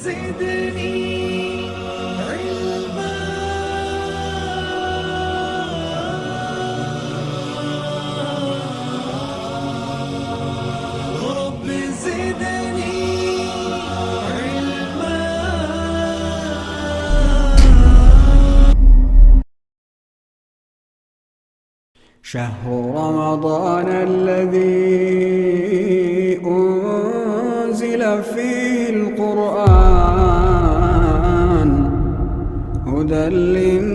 زدني علما رب زدني علما. شهر رمضان الذي أنزل فيه القرآن هدى للناس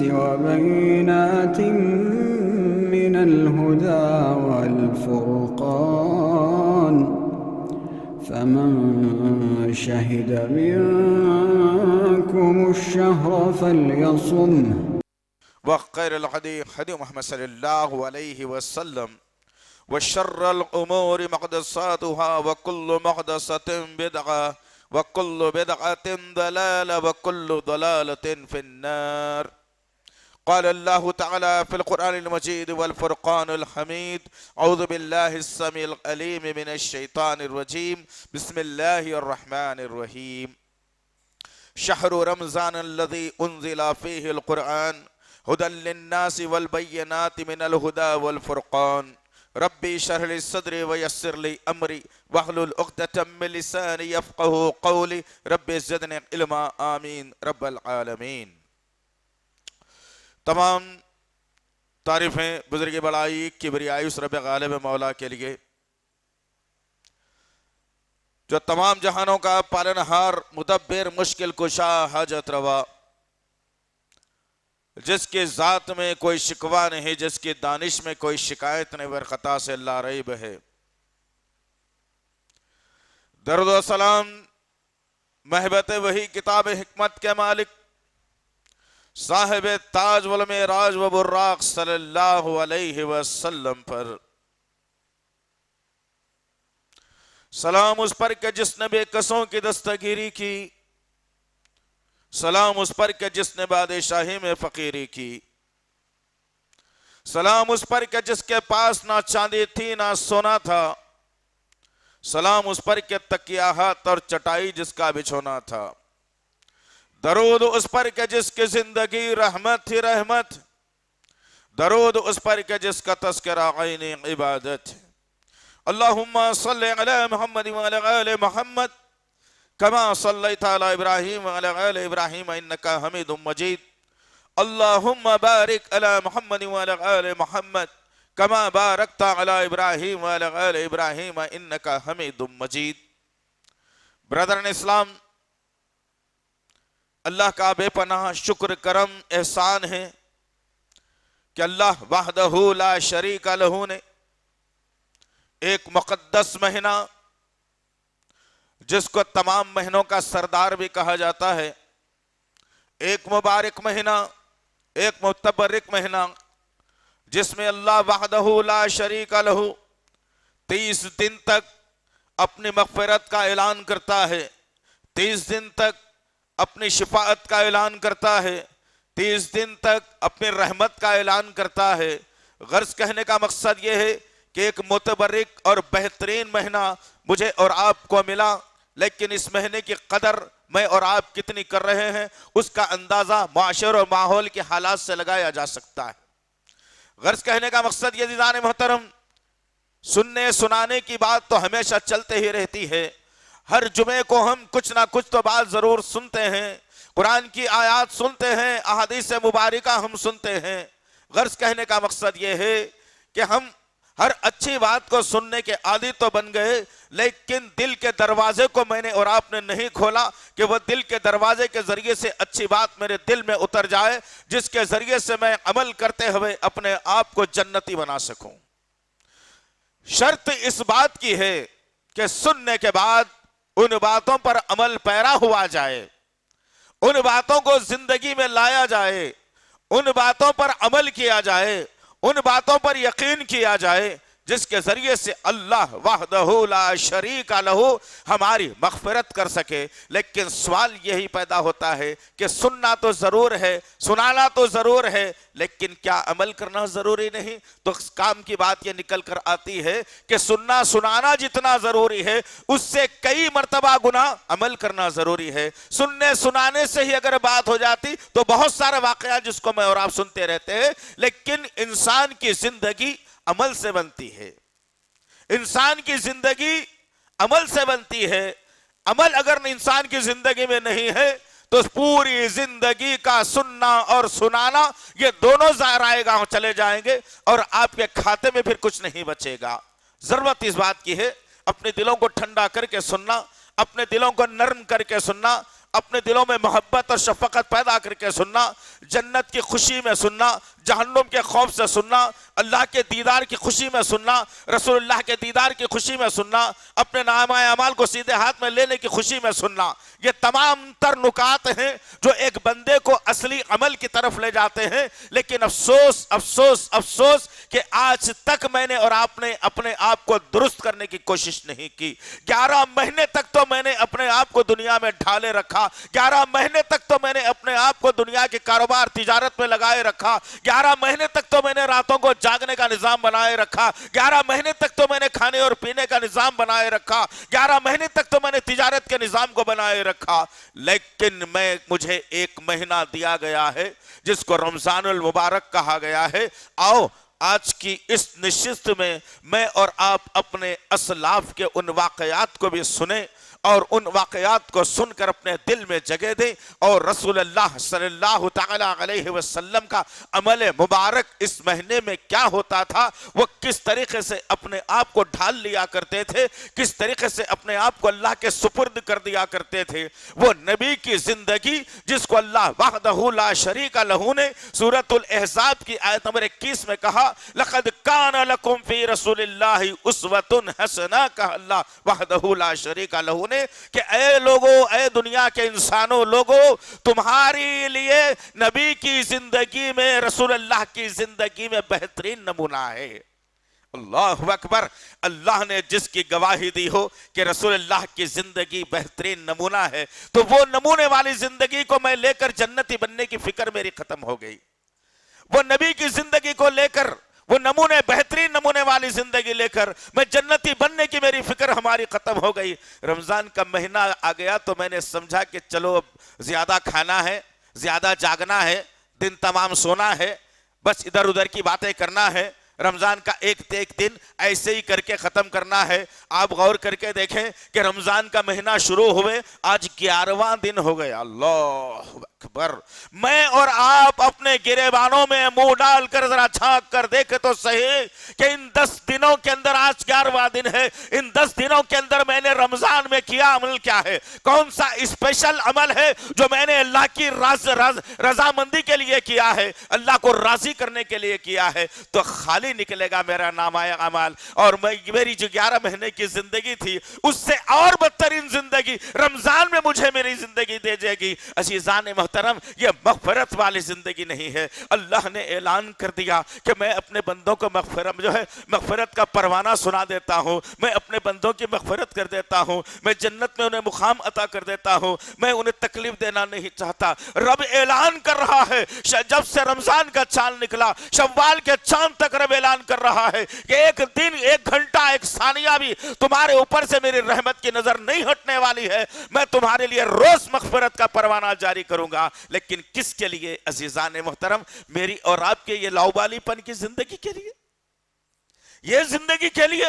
وبينات من الهدى والفرقان فمن شهد منكم الشهر فليصمه. وخير الهدي هدي محمد صلى الله عليه وسلم وشر الأمور محدثاتها وكل محدثة بدعة وكل بدعة ضلالة وكل ضلالة في النار. قال الله تعالى في القرآن المجيد والفرقان الحميد: أعوذ بالله السميع العليم من الشيطان الرجيم، بسم الله الرحمن الرحيم. شهر رمضان الذي أنزل فيه القرآن هدى للناس والبينات من الهدى والفرقان ربي اشرح لي صدري ويسر لي امري واحلل عقدة من لساني يفقهوا قولي ربي زدني علما آمین رب العالمین. تمام تعریفیں بزرگ بڑائی کبریائی اس رب غالب مولا کے لیے جو تمام جہانوں کا پالنہار مدبر مشکل کشا حاجت روا، جس کے ذات میں کوئی شکوہ نہیں، جس کی دانش میں کوئی شکایت نہیں، ورخطا سے لا ریب ہے. درود و سلام محبت وہی کتاب حکمت کے مالک صاحب تاج والمعراج و براق صلی اللہ علیہ وسلم پر. سلام اس پر کہ جس نے بے کسوں کی دستگیری کی، سلام اس پر کہ جس نے بادشاہی میں فقیری کی، سلام اس پر کہ جس کے پاس نہ چاندی تھی نہ سونا تھا، سلام اس پر کہ تکیہ ہاتھ اور چٹائی جس کا بچھونا تھا. درود اس پر کہ جس کی زندگی رحمت تھی رحمت، درود اس پر کہ جس کا تذکرہ عین عبادت. اللہم صلی علی محمد وعلی آل محمد كما صليت على إبراهيم وعلى آل إبراهيم إنك حميد مجيد. اللهم بارك على محمد وعلى آل محمد كما باركت على إبراهيم وعلى آل إبراهيم إنك حميد مجيد. برادران اسلام، اللہ کا بے پناہ شکر کرم احسان ہے کہ اللہ وحدہ لا شریک لہ نے ایک مقدس مہینہ جس کو تمام مہینوں کا سردار بھی کہا جاتا ہے، ایک مبارک مہینہ، ایک متبرک مہینہ جس میں اللہ وحدہ لا شریک لہ 30 دن تک اپنی مغفرت کا اعلان کرتا ہے، 30 دن تک اپنی شفاعت کا اعلان کرتا ہے، 30 دن تک اپنی رحمت کا اعلان کرتا ہے. غرض کہنے کا مقصد یہ ہے کہ ایک متبرک اور بہترین مہینہ مجھے اور آپ کو ملا، لیکن اس مہینے کی قدر میں اور آپ کتنی کر رہے ہیں اس کا اندازہ معاشر و ماحول کے حالات سے لگایا جا سکتا ہے. غرض کہنے کا مقصد یہ عزیزان محترم، سننے سنانے کی بات تو ہمیشہ چلتے ہی رہتی ہے. ہر جمعے کو ہم کچھ نہ کچھ تو بات ضرور سنتے ہیں، قرآن کی آیات سنتے ہیں، احادیث مبارکہ ہم سنتے ہیں. غرض کہنے کا مقصد یہ ہے کہ ہم ہر اچھی بات کو سننے کے عادی تو بن گئے، لیکن دل کے دروازے کو میں نے اور آپ نے نہیں کھولا کہ وہ دل کے دروازے کے ذریعے سے اچھی بات میرے دل میں اتر جائے، جس کے ذریعے سے میں عمل کرتے ہوئے اپنے آپ کو جنتی بنا سکوں. شرط اس بات کی ہے کہ سننے کے بعد ان باتوں پر عمل پیرا ہوا جائے، ان باتوں کو زندگی میں لایا جائے، ان باتوں پر عمل کیا جائے، ان باتوں پر یقین کیا جائے جس کے ذریعے سے اللہ وحدہ لا شریک لہ ہماری مغفرت کر سکے۔ لیکن سوال یہی پیدا ہوتا ہے کہ سننا تو ضرور ہے، سنانا تو ضرور ہے، لیکن کیا عمل کرنا ضروری نہیں؟ تو اس کام کی بات یہ نکل کر آتی ہے کہ سننا سنانا جتنا ضروری ہے اس سے کئی مرتبہ گنا عمل کرنا ضروری ہے۔ سننے سنانے سے ہی اگر بات ہو جاتی تو بہت سارے واقعات جس کو میں اور آپ سنتے رہتے ہیں، لیکن انسان کی زندگی عمل سے بنتی ہے، انسان کی زندگی عمل سے بنتی ہے۔ عمل اگر انسان کی زندگی میں نہیں ہے تو پوری زندگی کا سننا اور سنانا یہ دونوں رائے گاہ چلے جائیں گے اور آپ کے کھاتے میں پھر کچھ نہیں بچے گا۔ ضرورت اس بات کی ہے اپنے دلوں کو ٹھنڈا کر کے سننا، اپنے دلوں کو نرم کر کے سننا، اپنے دلوں میں محبت اور شفقت پیدا کر کے سننا، جنت کی خوشی میں سننا، جہنم کے خوف سے سننا، اللہ کے دیدار کی خوشی میں سننا، رسول اللہ کے دیدار کی خوشی میں سننا، اپنے نامہ اعمال کو سیدھے ہاتھ میں لینے کی خوشی میں سننا۔ یہ تمام تر نکات ہیں جو ایک بندے کو اصلی عمل کی طرف لے جاتے ہیں۔ لیکن افسوس افسوس افسوس کہ آج تک میں نے اور آپ نے اپنے آپ کو درست کرنے کی کوشش نہیں کی۔ 11 مہینے تک تو میں نے اپنے آپ کو دنیا میں ڈھالے رکھا، 11 مہینے تک تو میں نے اپنے آپ کو دنیا کے کاروبار تجارت میں لگائے رکھا، 11 مہینے تک تو میں نے راتوں کو جاگنے کا نظام بنائے رکھا، 11 مہینے تک تو میں نے کھانے اور پینے کا نظام بنائے رکھا، 11 مہینے تک تو میں نے تجارت کے نظام کو بنائے رکھا۔ لیکن مجھے ایک مہینہ دیا گیا ہے جس کو رمضان المبارک کہا گیا ہے۔ آؤ آج کی اس نشست میں اور آپ اپنے اسلاف کے ان واقعات کو بھی سنیں اور ان واقعات کو سن کر اپنے دل میں جگہ دیں، اور رسول اللہ صلی اللہ تعالی علیہ وسلم کا عمل مبارک اس مہینے میں کیا ہوتا تھا، وہ کس طریقے سے اپنے آپ کو ڈھال لیا کرتے تھے، کس طریقے سے اپنے آپ کو اللہ کے سپرد کر دیا کرتے تھے۔ وہ نبی کی زندگی جس کو اللہ وحدہ لا شریک لہ نے سورۃ الاحزاب کی آیت نمبر 21 میں کہا، لقد کان لکم فی رسول اللہ اسوۃ حسنہ، کہا اللہ وحدہ لا شریک لہ نے کہ اے لوگو، اے دنیا کے انسانوں لوگو، تمہاری لیے نبی کی زندگی میں، رسول اللہ کی زندگی میں بہترین نمونہ ہے۔ اللہ اکبر۔ اللہ نے جس کی گواہی دی ہو کہ رسول اللہ کی زندگی بہترین نمونہ ہے، تو وہ نمونے والی زندگی کو میں لے کر جنتی بننے کی فکر میری ختم ہو گئی۔ وہ نبی کی زندگی کو لے کر، وہ نمونے، بہترین نمونے والی زندگی لے کر میں جنتی بننے کی میری فکر ہماری ختم ہو گئی۔ رمضان کا مہینہ آ گیا تو میں نے سمجھا کہ چلو اب زیادہ کھانا ہے، زیادہ جاگنا ہے، دن تمام سونا ہے، بس ادھر ادھر کی باتیں کرنا ہے، رمضان کا ایک دن ایسے ہی کر کے ختم کرنا ہے۔ آپ غور کر کے دیکھیں کہ رمضان کا مہینہ شروع ہوئے آج 11واں دن ہو گیا۔ اللہ اکبر۔ میں اور آپ اپنے گریبانوں میں منہ ڈال کر ذرا جھانک کر دیکھیں تو صحیح کہ ان 10 دنوں کے اندر، آج 11واں دن ہے، ان 10 دنوں کے اندر میں نے رمضان میں کیا عمل کیا ہے؟ کون سا اسپیشل عمل ہے جو میں نے اللہ کی رضامندی کے لیے کیا ہے، اللہ کو راضی کرنے کے لیے کیا ہے؟ تو خالی نکلے گا میرا نامہ اعمال، اور میری جو 11 مہینے کی زندگی تھی اس سے اور بدترین زندگی رمضان میں مجھے میری زندگی دے جائے گی۔ عزیزان محترم، یہ مغفرت والی زندگی نہیں ہے۔ اللہ نے اعلان کر دیا کہ میں اپنے بندوں کو مغفرت کا پروانہ سنا دیتا ہوں، میں اپنے بندوں کی مغفرت کر دیتا ہوں، میں جنت میں انہیں مقام عطا کر دیتا ہوں، میں انہیں تکلیف دینا نہیں چاہتا۔ رب اعلان کر رہا ہے، جب سے رمضان کا چاند نکلا، شوال کے چاند تک رب اعلان کر رہا ہے کہ ایک دن، ایک گھنٹہ، ایک ثانیہ بھی تمہارے اوپر سے میری رحمت کی نظر نہیں ہٹنے والی ہے۔ میں تمہارے لیے روز مغفرت کا پروانہ جاری کروں گا۔ لیکن کس کے لیے عزیزان محترم؟ میری اور آپ کے یہ لاؤبالی پن کی زندگی کے لیے، یہ زندگی کے لیے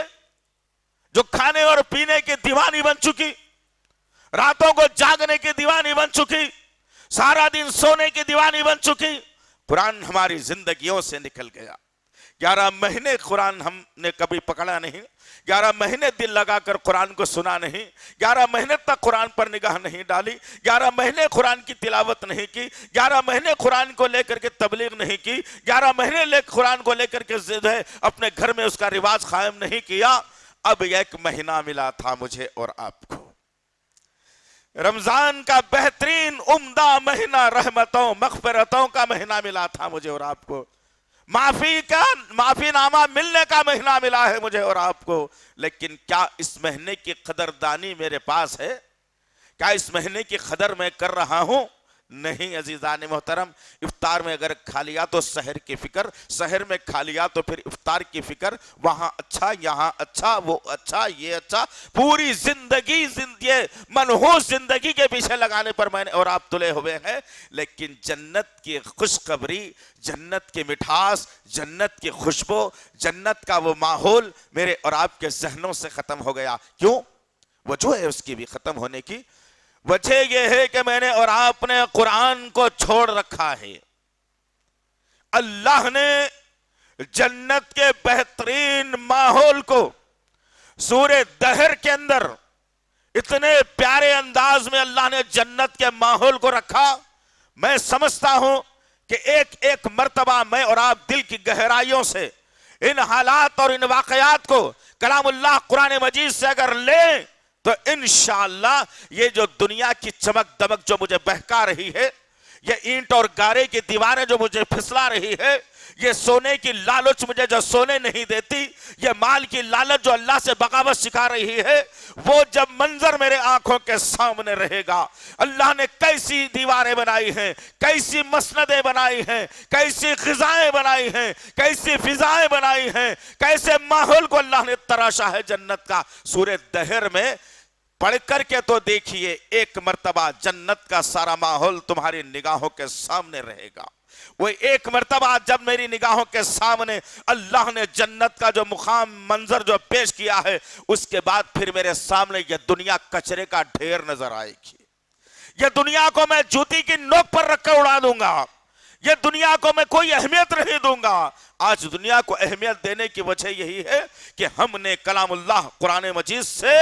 جو کھانے اور پینے کی دیوانی بن چکی، راتوں کو جاگنے کی دیوانی بن چکی، سارا دن سونے کی دیوانی بن چکی۔ قرآن ہماری زندگیوں سے نکل گیا۔ 11 مہینے قرآن ہم نے کبھی پکڑا نہیں، 11 مہینے دل لگا کر قرآن کو سنا نہیں، 11 مہینے تک قرآن پر نگاہ نہیں ڈالی، 11 مہینے قرآن کی تلاوت نہیں کی، 11 مہینے قرآن کو لے کر کے تبلیغ نہیں کی، 11 مہینے قرآن کو لے کر کے اپنے گھر میں اس کا رواج قائم نہیں کیا۔ اب ایک مہینہ ملا تھا مجھے اور آپ کو، رمضان کا بہترین عمدہ مہینہ، رحمتوں مغفرتوں کا مہینہ ملا تھا مجھے اور آپ کو۔ معافی نامہ ملنے کا مہینہ ملا ہے مجھے اور آپ کو، لیکن کیا اس مہینے کی قدردانی میرے پاس ہے؟ کیا اس مہینے کی قدر میں کر رہا ہوں؟ نہیں عزیزان محترم، افطار میں اگر کھا لیا تو سحر کی فکر، سحر میں کھا لیا تو پھر افطار کی فکر، وہاں اچھا یہاں اچھا وہ اچھا یہ اچھا، پوری زندگی یہ منحوس زندگی کے پیچھے لگانے پر میں نے اور آپ تلے ہوئے ہیں۔ لیکن جنت کی خوشخبری، جنت کی مٹھاس، جنت کی خوشبو، جنت کا وہ ماحول میرے اور آپ کے ذہنوں سے ختم ہو گیا۔ کیوں؟ وجہ ہے اس کی بھی ختم ہونے کی، وجہ یہ ہے کہ میں نے اور آپ نے قرآن کو چھوڑ رکھا ہے۔ اللہ نے جنت کے بہترین ماحول کو سورہ دہر کے اندر اتنے پیارے انداز میں اللہ نے جنت کے ماحول کو رکھا۔ میں سمجھتا ہوں کہ ایک ایک مرتبہ میں اور آپ دل کی گہرائیوں سے ان حالات اور ان واقعات کو کلام اللہ قرآن مجید سے اگر لیں تو انشاءاللہ یہ جو دنیا کی چمک دمک جو مجھے بہکا رہی ہے، یہ اینٹ اور گارے کی دیواریں جو مجھے پھسلا رہی ہے، یہ سونے کی لالچ مجھے جو سونے نہیں دیتی، یہ مال کی لالچ جو اللہ سے بغاوت سکھا رہی ہے، وہ جب منظر میرے آنکھوں کے سامنے رہے گا، اللہ نے کیسی دیواریں بنائی ہیں، کیسی مسندیں بنائی ہیں، کیسی غذائیں بنائی ہیں، کیسی فضائیں بنائی ہیں، کیسے ماحول کو اللہ نے تراشا ہے جنت کا۔ سورہ دہر میں پڑھ کر کے تو دیکھیے، ایک مرتبہ جنت کا سارا ماحول تمہاری نگاہوں کے سامنے رہے گا۔ وہ ایک مرتبہ جب میری نگاہوں کے سامنے اللہ نے جنت کا جو مقام منظر جو پیش کیا ہے، اس کے بعد پھر میرے سامنے یہ دنیا کچرے کا ڈھیر نظر آئے گی۔ یہ دنیا کو میں جوتی کی نوک پر رکھ کر اڑا دوں گا، یہ دنیا کو میں کوئی اہمیت نہیں دوں گا۔ آج دنیا کو اہمیت دینے کی وجہ یہی ہے کہ ہم نے کلام اللہ قرآن مجید سے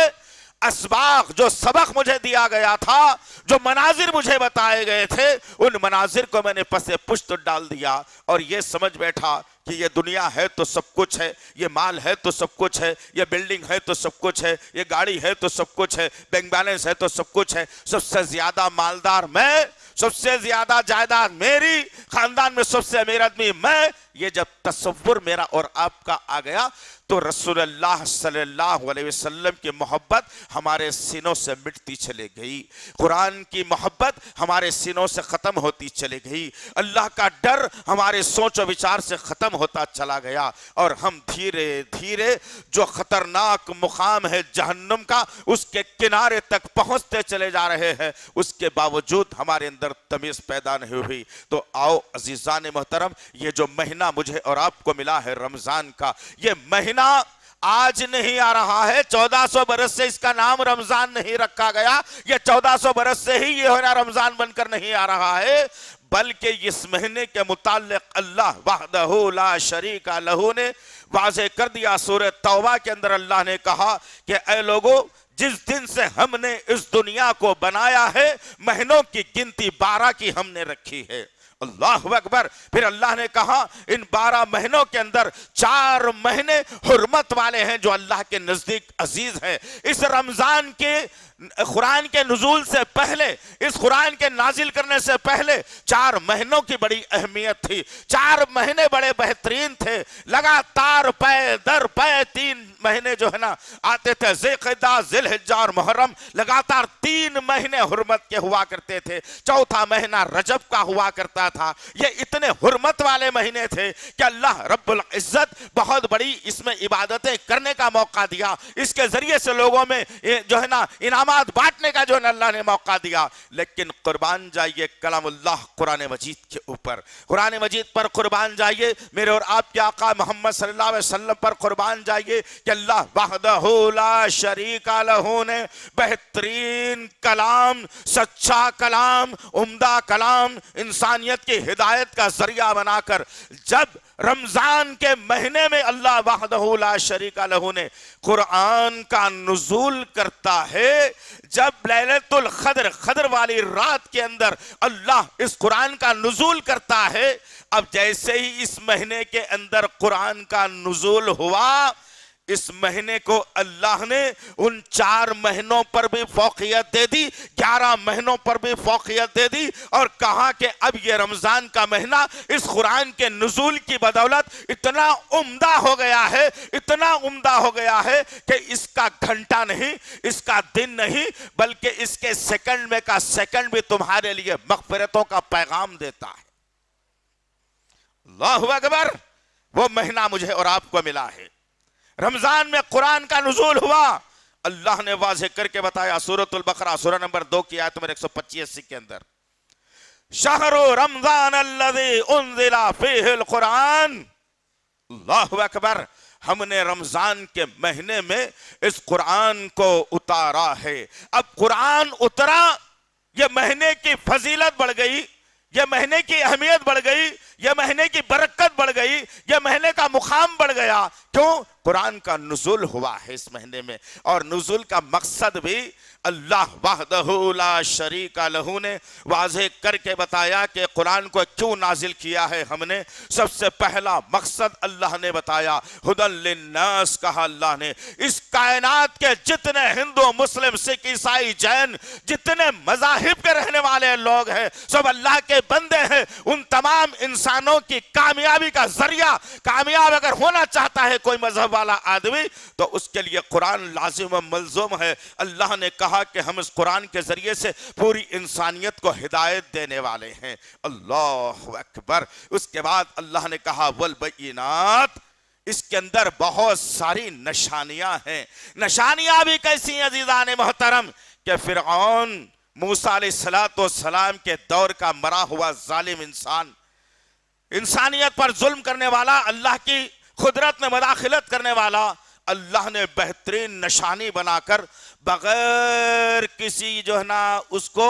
اسباق جو سبق مجھے دیا گیا تھا، جو مناظر مجھے بتائے گئے تھے، ان مناظر کو میں نے پس پشت ڈال دیا اور یہ سمجھ بیٹھا کہ یہ دنیا ہے تو سب کچھ ہے، یہ مال ہے تو سب کچھ ہے، یہ بلڈنگ ہے تو سب کچھ ہے، یہ گاڑی ہے تو سب کچھ ہے، بینک بیلنس ہے تو سب کچھ ہے، سب سے زیادہ مالدار میں، سب سے زیادہ جائیداد میری، خاندان میں سب سے امیر آدمی میں۔ یہ جب تصور میرا اور آپ کا آ گیا تو رسول اللہ صلی اللہ علیہ وسلم کی محبت ہمارے سینوں سے مٹتی چلے گئی، قرآن کی محبت ہمارے سینوں سے ختم ہوتی چلے گئی، اللہ کا ڈر ہمارے سوچ و وچار سے ختم ہوتا چلا گیا، اور ہم دھیرے دھیرے جو خطرناک مقام ہے جہنم کا، اس کے کنارے تک پہنچتے چلے جا رہے ہیں۔ اس کے باوجود ہمارے اندر تمیز پیدا نہیں ہوئی۔ تو آؤ عزیزان محترم، یہ جو مہینہ مجھے اور آپ کو ملا ہے رمضان کا، یہ مہینہ آج نہیں آ رہا ہے، 1400 برس سے اس کا نام رمضان نہیں رکھا گیا، یہ 1400 برس سے ہی یہ ہونا رمضان بن کر نہیں آ رہا ہے، بلکہ اس مہینے کے متعلق اللہ وحدہ لا شریک لہ نے واضح کر دیا۔ سورہ توبہ کے اندر اللہ نے کہا کہ اے لوگو، جس دن سے ہم نے اس دنیا کو بنایا ہے، مہینوں کی گنتی 12 کی ہم نے رکھی ہے۔ اللہ اکبر۔ پھر اللہ نے کہا ان 12 مہینوں کے اندر 4 مہینے حرمت والے ہیں جو اللہ کے نزدیک عزیز ہیں۔ اس رمضان کے قرآن کے نزول سے پہلے، اس قرآن کے نازل کرنے سے پہلے 4 مہینوں کی بڑی اہمیت تھی، 4 مہینے بڑے بہترین تھے، لگاتار پے در پے 3 مہینے جو ہے نا آتے تھے، ذی القعدہ، ذی الحجہ اور محرم، لگاتار 3 مہینے حرمت کے ہوا کرتے تھے، چوتھا مہینہ رجب کا ہوا کرتا تھا۔ یہ اتنے حرمت والے مہینے تھے کہ اللہ رب العزت بہت بڑی اس میں عبادتیں کرنے کا موقع دیا، اس کے ذریعے سے لوگوں میں جو ہے نا انعامات بانٹنے کا جو ہے اللہ نے موقع دیا۔ لیکن قربان جائیے کلام اللہ قرآن مجید کے اوپر، قرآن مجید پر قربان جائیے، میرے اور آپ کے آقا محمد صلی اللہ علیہ وسلم پر قربان جائیے کہ اللہ وحدہ لا شریک لہ نے بہترین کلام، سچا کلام، عمدہ کلام، انسانیت کی ہدایت کا ذریعہ بنا کر جب رمضان کے مہینے میں اللہ وحدہ لا شریک لہ نے قرآن کا نزول کرتا ہے، جب لیلۃ القدر، قدر والی رات کے اندر اللہ اس قرآن کا نزول کرتا ہے، اب جیسے ہی اس مہینے کے اندر قرآن کا نزول ہوا، اس مہینے کو اللہ نے ان 4 مہینوں پر بھی فوقیت دے دی، 11 مہینوں پر بھی فوقیت دے دی، اور کہا کہ اب یہ رمضان کا مہینہ اس قرآن کے نزول کی بدولت اتنا عمدہ ہو گیا ہے، اتنا عمدہ ہو گیا ہے کہ اس کا گھنٹہ نہیں، اس کا دن نہیں، بلکہ اس کے سیکنڈ میں کا سیکنڈ بھی تمہارے لیے مغفرتوں کا پیغام دیتا ہے۔ اللہ اکبر! وہ مہینہ مجھے اور آپ کو ملا ہے، رمضان میں قرآن کا نزول ہوا۔ اللہ نے واضح کر کے بتایا سورۃ البقرہ سورہ نمبر 2 کی آیت نمبر 185 کے اندر، شہر رمضان الذی انزل فیہ القرآن۔ اللہ اکبر! ہم نے رمضان کے مہینے میں اس قرآن کو اتارا ہے۔ اب قرآن اترا، یہ مہینے کی فضیلت بڑھ گئی، یہ مہینے کی اہمیت بڑھ گئی، یہ مہینے کی برکت بڑھ گئی، یہ مہینے کا مقام بڑھ گیا۔ کیوں؟ قرآن کا نزول ہوا ہے اس مہینے میں، اور نزول کا مقصد بھی اللہ وحدہ لا شریک لہ نے واضح کر کے بتایا کہ قرآن کو کیوں نازل کیا ہے ہم نے۔ سب سے پہلا مقصد اللہ نے بتایا، ہدی للناس کہا اللہ نے۔ اس کائنات کے جتنے ہندو، مسلم، سکھ، عیسائی، جین، جتنے مذاہب کے رہنے والے لوگ ہیں، سب اللہ کے بندے ہیں۔ ان تمام انسانوں کی کامیابی کا ذریعہ، کامیاب اگر ہونا چاہتا ہے کوئی مذہب والا آدمی، تو اس کے لیے قرآن لازم و ملزوم ہے۔ اللہ نے کہا کہ ہم اس قرآن کے ذریعے سے پوری انسانیت کو ہدایت دینے والے ہیں۔ اللہ اکبر! اس کے بعد اللہ نے کہا والبینات، اس کے اندر بہت ساری نشانیاں ہیں۔ نشانیاں بھی کیسی ہیں عزیزان محترم؟ کہ فرعون موسیٰ علیہ السلام کے دور کا مرا ہوا ظالم انسان، انسانیت پر ظلم کرنے والا، اللہ کی قدرت میں مداخلت کرنے والا، اللہ نے بہترین نشانی بنا کر بغیر کسی جو ہے نا اس کو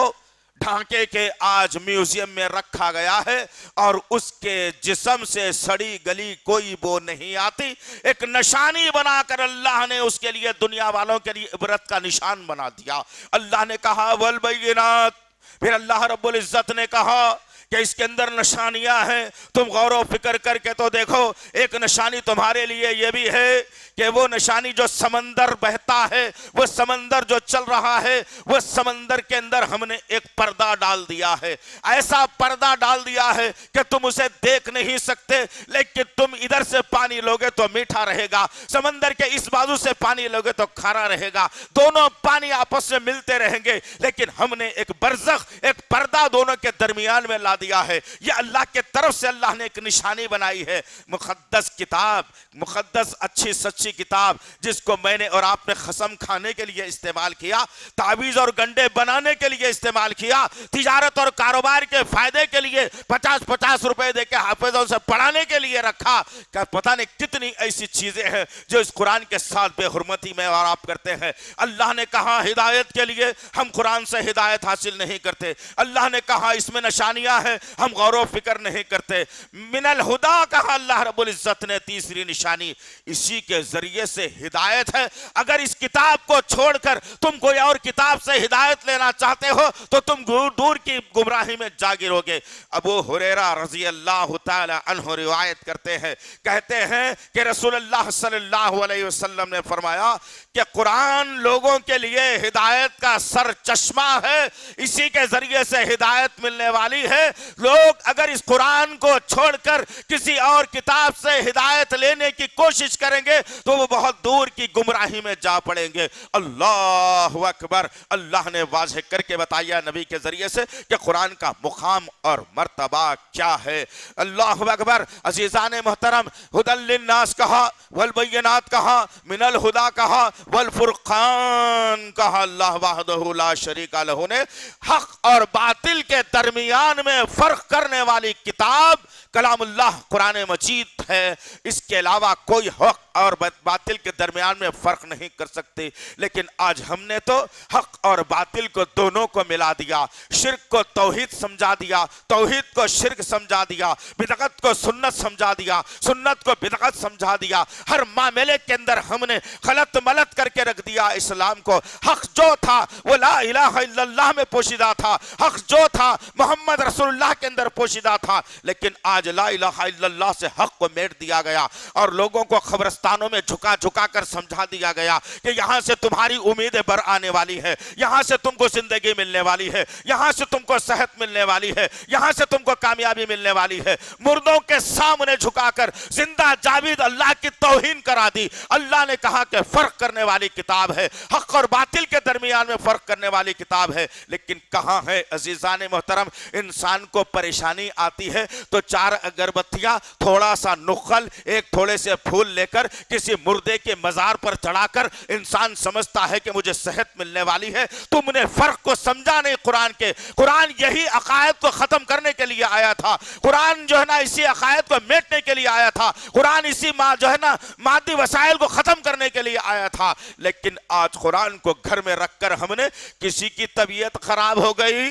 ڈھانکے کے آج میوزیم میں رکھا گیا ہے، اور اس کے جسم سے سڑی گلی کوئی بو نہیں آتی۔ ایک نشانی بنا کر اللہ نے اس کے لیے دنیا والوں کے لیے عبرت کا نشان بنا دیا۔ اللہ نے کہا والبینات، پھر اللہ رب العزت نے کہا کہ اس کے اندر نشانیاں ہیں، تم غور و فکر کر کے تو دیکھو۔ ایک نشانی تمہارے لیے یہ بھی ہے کہ وہ نشانی جو سمندر بہتا ہے، وہ سمندر جو چل رہا ہے، وہ سمندر کے اندر ہم نے ایک پردہ ڈال دیا ہے، ایسا پردہ ڈال دیا ہے کہ تم اسے دیکھ نہیں سکتے، لیکن تم ادھر سے پانی لوگے تو میٹھا رہے گا، سمندر کے اس بازو سے پانی لوگے تو کھارا رہے گا، دونوں پانی آپس میں ملتے رہیں گے، لیکن ہم نے ایک برزخ، ایک پردہ دونوں کے درمیان میں لا دیا ہے۔ یہ اللہ کے طرف سے اللہ نے ایک نشانی بنائی ہے۔ مقدس کتاب، مقدس اچھی سچی کتاب، جس کو میں نے اور آپ نے قسم کھانے کے لیے استعمال کیا، تعویذ اور گنڈے بنانے کے لیے استعمال کیا، تجارت اور کاروبار کے فائدے کے لیے 50 روپے دے کے حافظوں سے پڑھانے کے لیے رکھا، کہ پتہ نہیں کتنی ایسی چیزیں ہیں جو اس قرآن کے ساتھ بے حرمتی میں اور آپ کرتے ہیں۔ اللہ نے کہا ہدایت کے لیے ہم قرآن سے ہدایت حاصل نہیں کرتے، اللہ نے کہا اس میں نشانیاں ہیں، ہم غور و فکر نہیں کرتے۔ من الہدا کہا اللہ رب العزت نے، تیسری نشانی اسی کے ذریعے سے ہدایت ہے۔ اگر اس کتاب کو چھوڑ کر تم کوئی اور کتاب سے ہدایت لینا چاہتے ہو تو تم دور کی گمراہی میں جا گرو گے۔ ابو ہریرہ رضی اللہ تعالی عنہ روایت کرتے ہیں، کہتے ہیں کہ رسول اللہ صلی اللہ علیہ وسلم نے فرمایا کہ قرآن لوگوں کے لیے ہدایت کا سر چشمہ ہے، اسی کے ذریعے سے ہدایت ملنے والی ہے۔ لوگ اگر اس قرآن کو چھوڑ کر کسی اور کتاب سے ہدایت لینے کی کوشش کریں گے تو وہ بہت دور کی گمراہی میں جا پڑیں گے۔ اللہ اکبر! اللہ نے واضح کر کے بتایا نبی کے ذریعے سے کہ قرآن کا مقام اور مرتبہ کیا ہے۔ اللہ اکبر! عزیزان محترم، ہدی للناس کہا، والبینات کہا، من الہدا کہا، والفرقان کہا۔ اللہ وحدہ لا شریک لہ نے حق اور باطل کے درمیان میں فرق کرنے والی کتاب کلام اللہ قرآن مجید ہے۔ اس کے علاوہ کوئی حق اور باطل کے درمیان میں فرق نہیں کر سکتے، لیکن آج ہم نے تو حق اور باطل کو دونوں کو ملا دیا، شرک کو توحید سمجھا دیا، توحید کو شرک سمجھا دیا، بدعت کو سنت سمجھا دیا، سنت کو بدعت سمجھا دیا۔ ہر معاملے کے اندر ہم نے خلط ملط کر کے رکھ دیا اسلام کو۔ حق جو تھا وہ لا الہ الا اللہ میں پوشیدہ تھا، حق جو تھا محمد رسول اللہ کے اندر پوشیدہ تھا، لیکن آج لا الہ الا اللہ سے حق کو میٹ دیا گیا اور لوگوں کو خبرستان قبرستانوں میں جھکا جھکا کر سمجھا دیا گیا کہ یہاں سے تمہاری امیدیں بر آنے والی ہے، یہاں سے تم کو زندگی ملنے والی ہے، یہاں سے تم کو صحت ملنے والی ہے، یہاں سے تم کو کامیابی ملنے والی ہے۔ مردوں کے سامنے جھکا کر زندہ جاوید اللہ کی توہین کرا دی۔ اللہ نے کہا کہ فرق کرنے والی کتاب ہے، حق اور باطل کے درمیان میں فرق کرنے والی کتاب ہے، لیکن کہاں ہے عزیزان محترم؟ انسان کو پریشانی آتی ہے تو چار اگربتیاں، تھوڑا سا نخل، ایک تھوڑے سے پھول لے کر کسی مردے کے مزار پر چڑھا کر انسان سمجھتا ہے کہ مجھے صحت ملنے والی ہے۔ تم نے فرق کو سمجھا نہیں قرآن کے۔ قرآن یہی عقائد کو ختم کرنے کے لیے آیا تھا، قرآن جو ہے نا اسی عقائد کو میٹنے کے لیے آیا تھا، قرآن اسی جو ہے نا مادی وسائل کو ختم کرنے کے لیے آیا تھا۔ لیکن آج قرآن کو گھر میں رکھ کر ہم نے، کسی کی طبیعت خراب ہو گئی،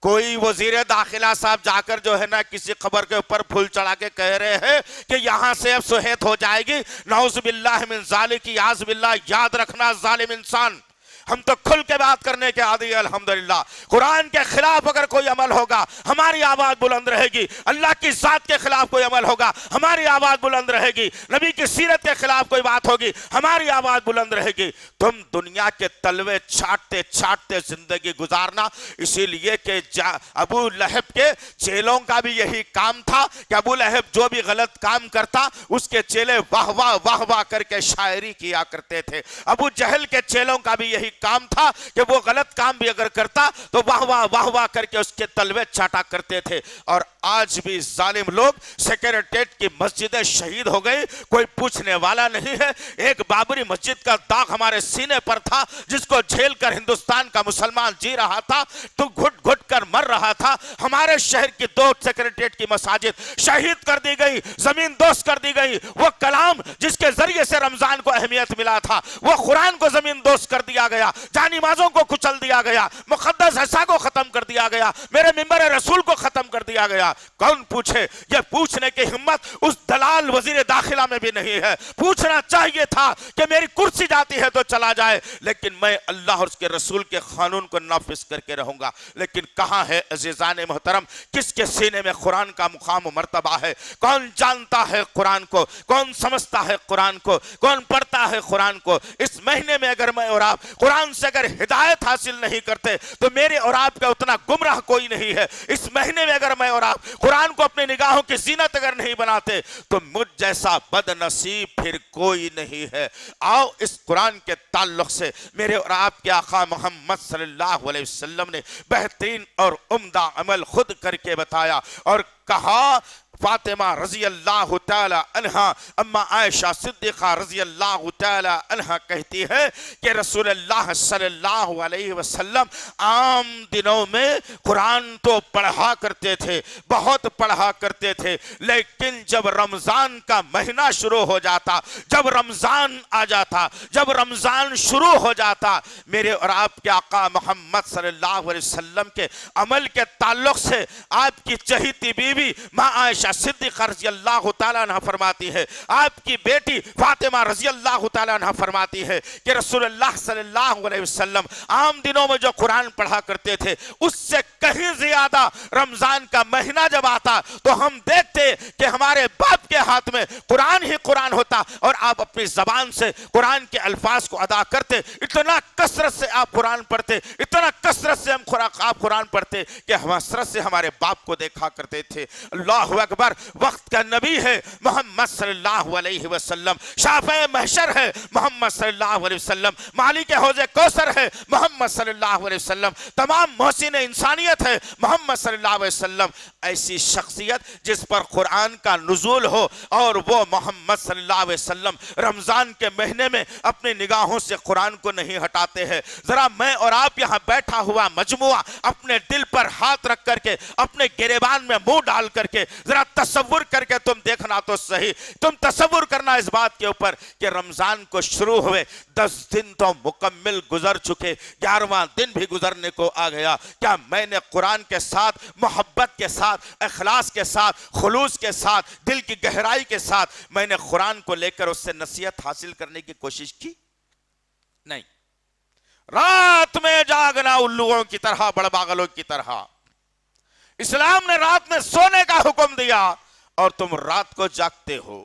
کوئی وزیر داخلہ صاحب جا کر جو ہے نا کسی قبر کے اوپر پھول چڑھا کے کہہ رہے ہیں کہ یہاں سے اب صحت ہو جائے گی، نعوذ باللہ من ذالک، یاذ باللہ، یاد رکھنا ظالم انسان۔ ہم تو کھل کے بات کرنے کے عادی ہیں الحمدللہ۔ قرآن کے خلاف اگر کوئی عمل ہوگا ہماری آواز بلند رہے گی، اللہ کی ذات کے خلاف کوئی عمل ہوگا ہماری آواز بلند رہے گی، نبی کی سیرت کے خلاف کوئی بات ہوگی ہماری آواز بلند رہے گی۔ تم دنیا کے تلوے چھاٹتے چھاٹتے زندگی گزارنا، اسی لیے کہ ابو لہب کے چیلوں کا بھی یہی کام تھا کہ ابو لہب جو بھی غلط کام کرتا اس کے چیلے واہ واہ واہ واہ کر کے شاعری کیا کرتے تھے۔ ابو جہل کے چیلوں کا بھی یہی کام تھا کہ وہ غلط کام بھی اگر کرتا تو واہ واہ واہ واہ کر کے اس کے تلوے چاٹا کرتے تھے۔ اور آج بھی ظالم لوگ، سیکریٹریٹ کی مسجدیں شہید ہو گئی، کوئی پوچھنے والا نہیں ہے۔ ایک بابری مسجد کا داغ ہمارے سینے پر تھا جس کو جھیل کر ہندوستان کا مسلمان جی رہا تھا تو گھٹ گھٹ کر مر رہا تھا۔ ہمارے شہر کی 2 سیکریٹریٹ کی مساجد شہید کر دی گئی، زمین دوست کر دی گئی۔ وہ کلام جس کے ذریعے سے رمضان کو اہمیت ملا تھا، وہ قرآن کو زمین دوست کر دیا گیا، جانی مازوں کو کچل دیا گیا، مقدس حصہ کو ختم کر دیا گیا، میرے ممبر رسول کو ختم کر دیا گیا۔ کون پوچھے؟ یہ پوچھنے کی ہمت اس دلال وزیر داخلہ میں بھی نہیں ہے۔ پوچھنا چاہیے تھا کہ میری کرسی جاتی ہے تو چلا جائے، لیکن میں اللہ اور اس کے رسول کے قانون کو نافذ کر کے رہوں گا۔ لیکن کہاں ہے عزیزان محترم؟ کس کے سینے میں قرآن کا مقام و مرتبہ ہے؟ کون جانتا ہے قرآن کو؟ کون سمجھتا ہے قرآن کو؟ کون پڑھتا ہے قرآن کو؟ اس مہینے میں اگر میں اور آپ قرآن سے اگر ہدایت حاصل نہیں کرتے تو میرے اور آپ کا اتنا گمراہ کوئی نہیں ہے۔ اس مہینے میں اگر میں اور آپ قرآن کو اپنی نگاہوں کی زینت اگر نہیں بناتے تو مجھ جیسا بد نصیب پھر کوئی نہیں ہے۔ آؤ اس قرآن کے تعلق سے میرے اور آپ کے آقا محمد صلی اللہ علیہ وسلم نے بہترین اور عمدہ عمل خود کر کے بتایا اور کہا۔ فاطمہ رضی اللہ تعالی عنہ، اما عائشہ صدیقہ رضی اللہ تعالی عنہ کہتی ہے کہ رسول اللہ صلی اللہ علیہ وسلم عام دنوں میں قرآن تو پڑھا کرتے تھے، بہت پڑھا کرتے تھے، لیکن جب رمضان کا مہینہ شروع ہو جاتا، جب رمضان آ جاتا، جب رمضان شروع ہو جاتا، میرے اور آپ کے آقا محمد صلی اللہ علیہ وسلم کے عمل کے تعلق سے آپ کی چہیتی بیوی ماں عائشہ صدیقہ رضی اللہ تعالیٰ عنہ فرماتی ہے، آپ کی بیٹی فاطمہ رضی اللہ تعالیٰ عنہ فرماتی ہے کہ رسول اللہ صلی اللہ علیہ وسلم عام دنوں میں جو قرآن پڑھا کرتے تھے اس سے کہیں زیادہ رمضان کا مہینہ جب آتا تو ہم دیکھتے کہ ہمارے باپ کے ہاتھ میں قرآن ہی قرآن ہوتا اور آپ اپنی زبان سے قرآن کے الفاظ کو ادا کرتے۔ اتنا کثرت سے آپ قرآن پڑھتے، اتنا کثرت سے آپ قرآن پڑھتے کہ ہم حسرت سے ہمارے باپ کو دیکھا کرتے تھے۔ اللہ اکبر! وقت کا نبی ہے محمد صلی اللہ علیہ وسلم، شافع محشر ہے محمد صلی اللہ علیہ وسلم، مالک حوض کوثر ہے محمد صلی اللہ علیہ وسلم، تمام محسن انسانیت ہے محمد صلی اللہ علیہ وسلم۔ ایسی شخصیت جس پر قرآن کا نزول ہو اور وہ محمد صلی اللہ علیہ وسلم رمضان کے مہینے میں اپنی نگاہوں سے قرآن کو نہیں ہٹاتے ہیں۔ ذرا میں اور آپ یہاں بیٹھا ہوا مجموعہ اپنے دل پر ہاتھ رکھ کر کے، اپنے گریبان میں منہ ڈال کر کے ذرا تصور کر کے تم دیکھنا تو صحیح، تم تصور کرنا اس بات کے اوپر کہ رمضان کو شروع ہوئے 10 دن تو مکمل گزر چکے، 11واں دن بھی گزرنے کو آ گیا۔ کیا میں نے قرآن کے ساتھ، محبت کے ساتھ، اخلاص کے ساتھ، خلوص کے ساتھ، دل کی گہرائی کے ساتھ میں نے قرآن کو لے کر اس سے نصیحت حاصل کرنے کی کوشش کی؟ نہیں۔ رات میں جاگنا الوؤں کی طرح، بڑباغلوں کی طرح۔ اسلام نے رات میں سونے کا حکم دیا اور تم رات کو جاگتے ہو۔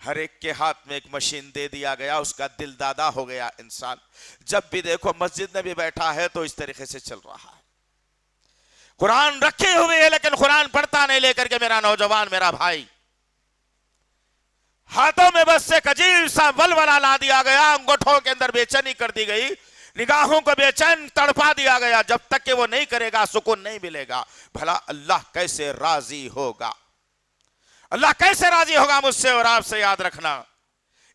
ہر ایک کے ہاتھ میں ایک مشین دے دیا گیا، اس کا دل دادا ہو گیا انسان. جب بھی دیکھو مسجد میں بھی بیٹھا ہے تو اس طریقے سے چل رہا ہے. قرآن رکھے ہوئے ہے لیکن قرآن پڑھتا نہیں لے کر کے میرا نوجوان، میرا بھائی. ہاتھوں میں بس ایک عجیب سا ولولہ لا دیا گیا، انگوٹھوں کے اندر بے چینی کر دی گئی، نگاہوں کو بے چین تڑپا دیا گیا. جب تک کہ وہ نہیں کرے گا سکون نہیں ملے گا. بھلا اللہ کیسے راضی ہوگا؟ اللہ کیسے راضی ہوگا مجھ سے اور آپ سے؟ یاد رکھنا،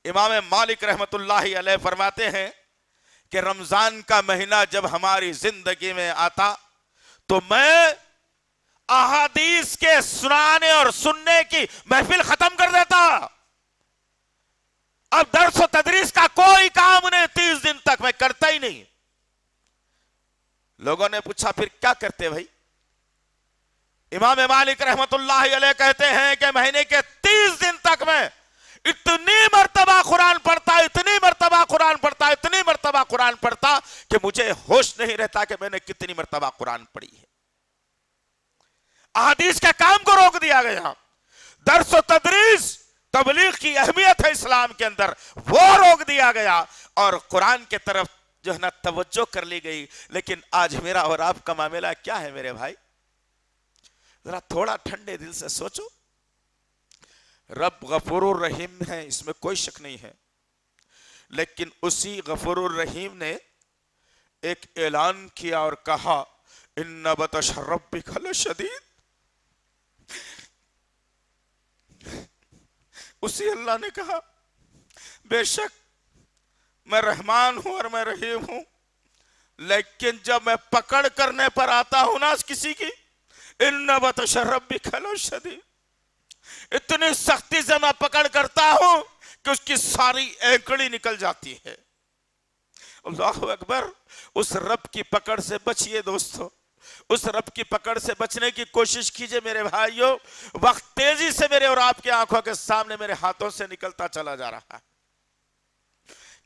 امام مالک رحمت اللہ علیہ فرماتے ہیں کہ رمضان کا مہینہ جب ہماری زندگی میں آتا تو میں احادیث کے سنانے اور سننے کی محفل ختم کر دیتا. اب درس و تدریس کا کوئی کام نہیں، 30 دن تک میں کرتا ہی نہیں. لوگوں نے پوچھا پھر کیا کرتے بھائی؟ امام مالک رحمت اللہ علیہ کہتے ہیں کہ مہینے کے 30 دن تک میں اتنی مرتبہ قرآن پڑھتا، اتنی مرتبہ قرآن پڑھتا، اتنی مرتبہ قرآن پڑھتا کہ مجھے ہوش نہیں رہتا کہ میں نے کتنی مرتبہ قرآن پڑھی ہے. احادیث کے کام کو روک دیا گیا. درس و تدریس، تبلیغ کی اہمیت ہے اسلام کے اندر، وہ روک دیا گیا اور قرآن کے طرف جو ہے نا توجہ کر لی گئی. لیکن آج میرا اور آپ کا معاملہ کیا ہے میرے بھائی؟ ذرا تھوڑا ٹھنڈے دل سے سوچو. رب غفور الرحیم ہے، اس میں کوئی شک نہیں ہے، لیکن اسی غفور الرحیم نے ایک اعلان کیا اور کہا ان بطش ربک لشدید. اسی اللہ نے کہا بے شک میں رحمان ہوں اور میں رحیم ہوں، لیکن جب میں پکڑ کرنے پر آتا ہوں نا کسی کی، ان بطش ربک لشدید، اتنی سختی سے میں پکڑ کرتا ہوں کہ اس کی ساری اینکڑی نکل جاتی ہے. اللہ اکبر. اس رب کی پکڑ سے بچیے دوستو، اس رب کی پکڑ سے بچنے کی کوشش کیجئے میرے بھائیوں. وقت تیزی سے میرے اور آپ کی آنکھوں کے سامنے میرے ہاتھوں سے نکلتا چلا جا رہا ہے.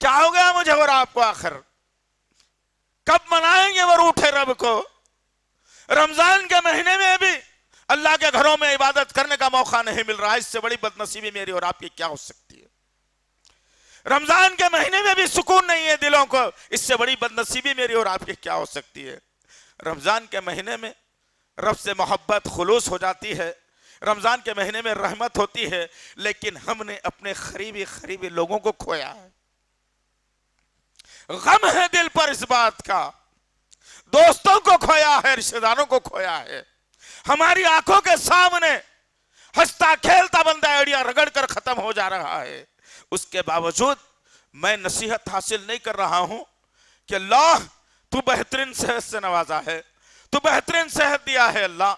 کیا ہو گیا مجھے اور آپ کو آخر؟ کب منائیں گے وہ روٹھے رب کو؟ رمضان کے مہینے میں بھی اللہ کے گھروں میں عبادت کرنے کا موقع نہیں مل رہا. اس سے بڑی بدنصیبی میری اور آپ کی کیا ہو سکتی ہے؟ رمضان کے مہینے میں بھی سکون نہیں ہے دلوں کو، اس سے بڑی بدنصیبی میری اور آپ کی کیا ہو سکتی ہے؟ رمضان کے مہینے میں رب سے محبت خلوص ہو جاتی ہے، رمضان کے مہینے میں رحمت ہوتی ہے، لیکن ہم نے اپنے قریبی لوگوں کو کھویا ہے. غم ہے دل پر اس بات کا، دوستوں کو کھویا ہے، رشتہ داروں کو کھویا ہے. ہماری آنکھوں کے سامنے ہنستا کھیلتا بندہ ایڑیاں رگڑ کر ختم ہو جا رہا ہے. اس کے باوجود میں نصیحت حاصل نہیں کر رہا ہوں کہ اللہ تو بہترین صحت سے نوازا ہے، تو بہترین صحت دیا ہے، اللہ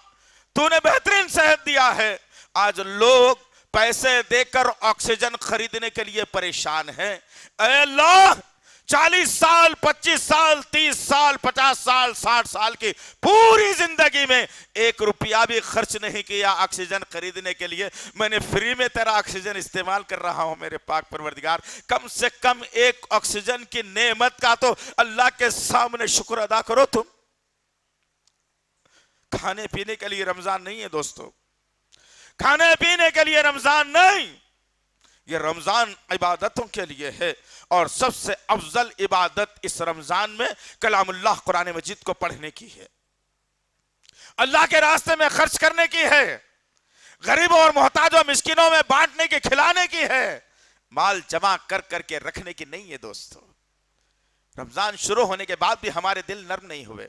تو نے بہترین صحت دیا ہے. آج لوگ پیسے دے کر آکسیجن خریدنے کے لیے پریشان ہیں. اے اللہ 40 سال 25 سال 30 سال 50 سال 60 سال کی پوری زندگی میں 1 روپیہ بھی خرچ نہیں کیا آکسیجن خریدنے کے لیے. میں نے فری میں تیرا آکسیجن استعمال کر رہا ہوں میرے پاک پروردگار. کم سے کم ایک آکسیجن کی نعمت کا تو اللہ کے سامنے شکر ادا کرو. تم کھانے پینے کے لیے رمضان نہیں ہے دوستو، کھانے پینے کے لیے رمضان نہیں، یہ رمضان عبادتوں کے لیے ہے. اور سب سے افضل عبادت اس رمضان میں کلام اللہ قرآن مجید کو پڑھنے کی ہے، اللہ کے راستے میں خرچ کرنے کی ہے، غریبوں اور محتاجوں مسکینوں میں بانٹنے کی، کھلانے کی ہے، مال جمع کر کر کے رکھنے کی نہیں ہے دوستو. رمضان شروع ہونے کے بعد بھی ہمارے دل نرم نہیں ہوئے.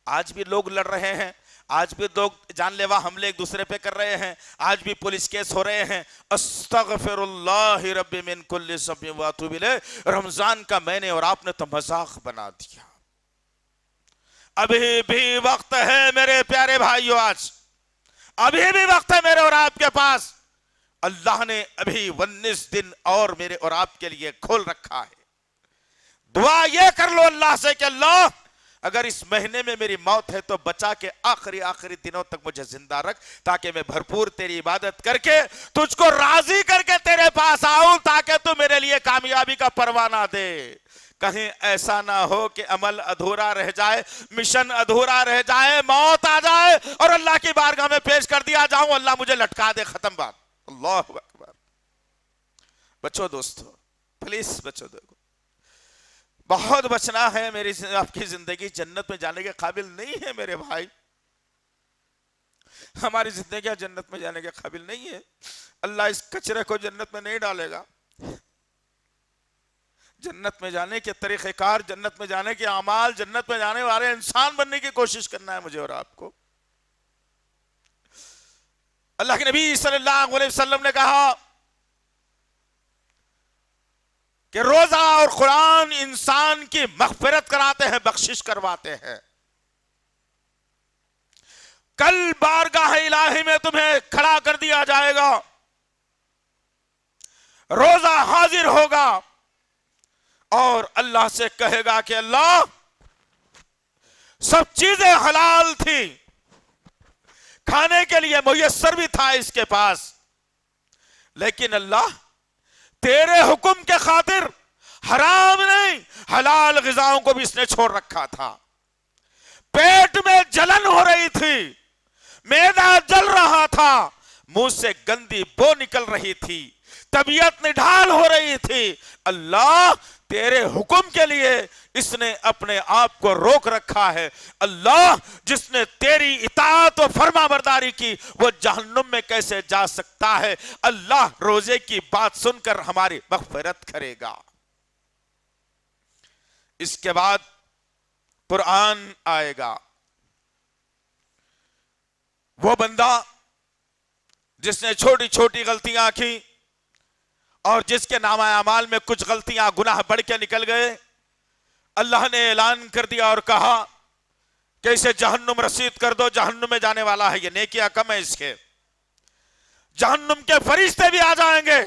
آج بھی لوگ لڑ رہے ہیں، آج بھی لوگ جان لیوا حملے ایک دوسرے پہ کر رہے ہیں، آج بھی پولیس کیس ہو رہے ہیں. استغفر اللہ رب من کل ذنب واتوب الیہ. رمضان کا میں نے اور آپ نے تو مذاق بنا دیا. ابھی بھی وقت ہے میرے پیارے بھائیو، آج ابھی بھی وقت ہے میرے اور آپ کے پاس. اللہ نے ابھی 19 دن اور میرے اور آپ کے لیے کھول رکھا ہے. دعا یہ کر لو اللہ سے کہ اللہ اگر اس مہینے میں میری موت ہے تو بچا کے آخری دنوں تک مجھے زندہ رکھ، تاکہ میں بھرپور تیری عبادت کر کے تجھ کو راضی کر کے تیرے پاس آؤں، تاکہ تو میرے لیے کامیابی کا پروانہ دے. کہیں ایسا نہ ہو کہ عمل ادھورا رہ جائے، مشن ادھورا رہ جائے، موت آ جائے اور اللہ کی بارگاہ میں پیش کر دیا جاؤں اللہ مجھے لٹکا دے، ختم بات. اللہ اکبر. بچو دوستو، پلیز بچو، دیکھو بہت بچنا ہے، میری آپ کی زندگی جنت میں جانے کے قابل نہیں ہے میرے بھائی، ہماری زندگیاں جنت میں جانے کے قابل نہیں ہے. اللہ اس کچرے کو جنت میں نہیں ڈالے گا. جنت میں جانے کے طریقہ کار، جنت میں جانے کے اعمال، جنت میں جانے والے انسان بننے کی کوشش کرنا ہے مجھے اور آپ کو. اللہ کے نبی صلی اللہ علیہ وسلم نے کہا کہ روزہ اور قرآن انسان کی مغفرت کراتے ہیں، بخشش کرواتے ہیں. کل بارگاہ الہی میں تمہیں کھڑا کر دیا جائے گا، روزہ حاضر ہوگا اور اللہ سے کہے گا کہ اللہ سب چیزیں حلال تھی، کھانے کے لیے میسر بھی تھا اس کے پاس، لیکن اللہ تیرے حکم کے خاطر حرام نہیں حلال غذاؤں کو بھی اس نے چھوڑ رکھا تھا. پیٹ میں جلن ہو رہی تھی، معدہ جل رہا تھا، منہ سے گندی بو نکل رہی تھی، طبیعت نڈھال ہو رہی تھی، اللہ تیرے حکم کے لیے اس نے اپنے آپ کو روک رکھا ہے. اللہ جس نے تیری اطاعت و فرما برداری کی وہ جہنم میں کیسے جا سکتا ہے؟ اللہ روزے کی بات سن کر ہماری مغفرت کرے گا. اس کے بعد قرآن آئے گا. وہ بندہ جس نے چھوٹی چھوٹی غلطیاں کی اور جس کے نامہ اعمال میں کچھ غلطیاں گناہ بڑھ کے نکل گئے، اللہ نے اعلان کر دیا اور کہا کہ اسے جہنم رسید کر دو، جہنم میں جانے والا ہے، یہ نیکیاں کم ہے اس کے. جہنم کے فرشتے بھی آ جائیں گے،